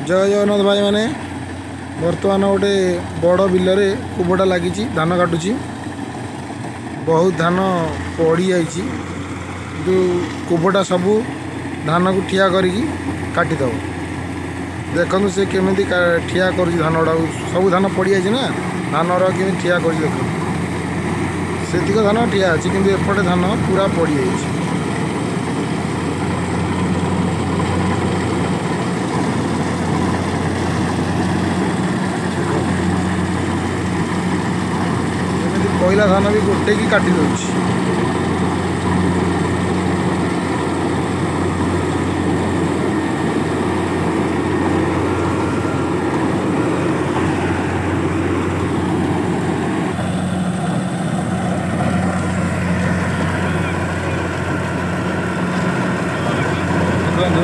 जय जगन्नाथ भाई मैंने बर्तमान गोटे बड़ बिलरे कुबटा लगी धान काटुची बहुत धान पड़ी जाइए कि कुबटा सबू धान को ठिया करिकी काटिदब देखु से केमी ठिया कर धान गुड़ा सब धान पड़ी जाइए ना धान केमी ठिया कर देख सेतिक धान ठिया अच्छी कि एपटे धान पूरा पड़ी जाइए कोईला धान भी गोटे की काटी दौर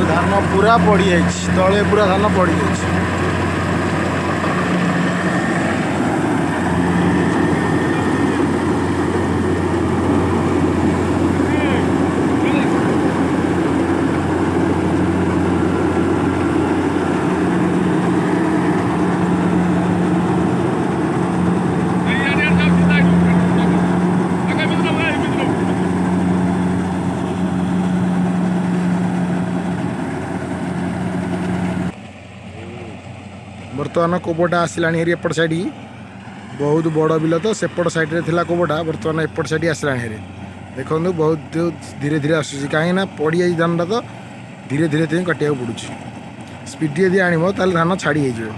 धान पूरा पड़ जाए तले पूरा धान पड़ जाए बर्तमान कोबटा आसला एपट साइड बहुत बड़ बिल तो सेपट साइड थी कोबटा बर्तमान एपट साइड आसला देखो बहुत धीरे धीरे आसूँ कहीं पड़ी जाए धानटा तो धीरे धीरे काटा पड़ू स्पीड यदि आनब ताल धान छाड़ी हो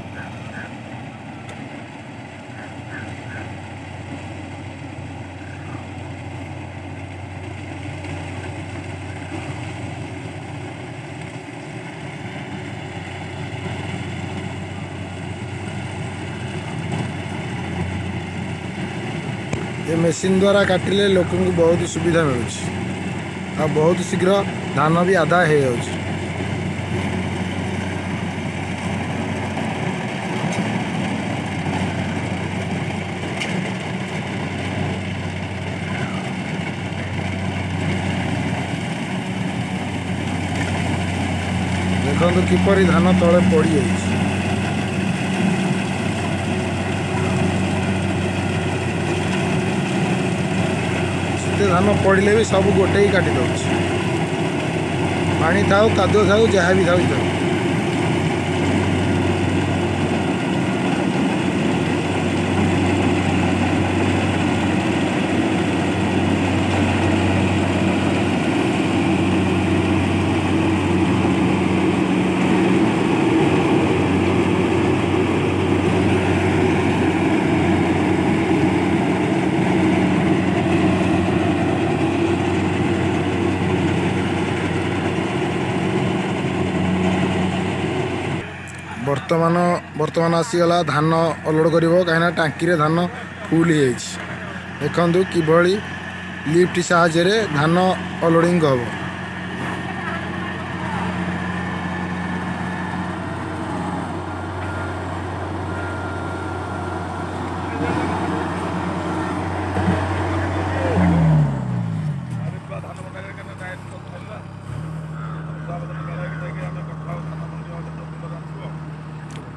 ये मेसीन द्वारा काटिले लोक को बहुत सुविधा मिलूँ आ बहुत शीघ्र धान भी आदा हो जाऊँ देखो किपरि धान तले पड़ी जाइए धान पड़े भी सब गोटे ही काटी दौर पानी थाऊ कादुଅ थाऊ जहाँ भी थाऊ बर्तमान बर्तमान आसीगला धान अलोड कर कहीं टांकी धान फुल हो देखु किभली लिफ्ट साहाय्य धान अलोडिंग हम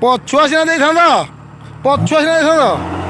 पछुआ सीना दे था पछुआ सीना दे था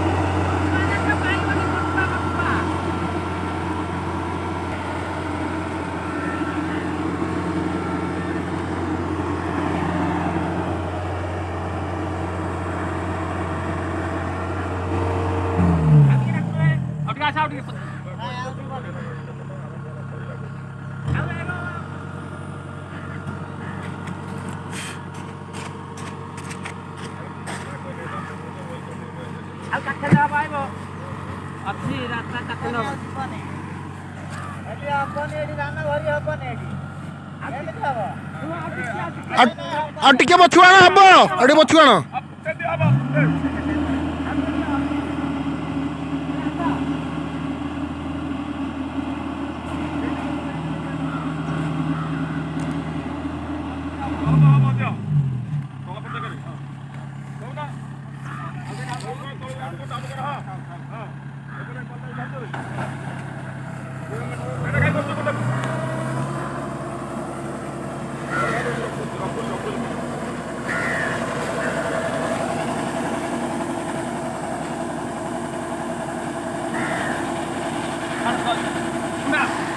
टिके पछुआण हम अटे पछुआण ନା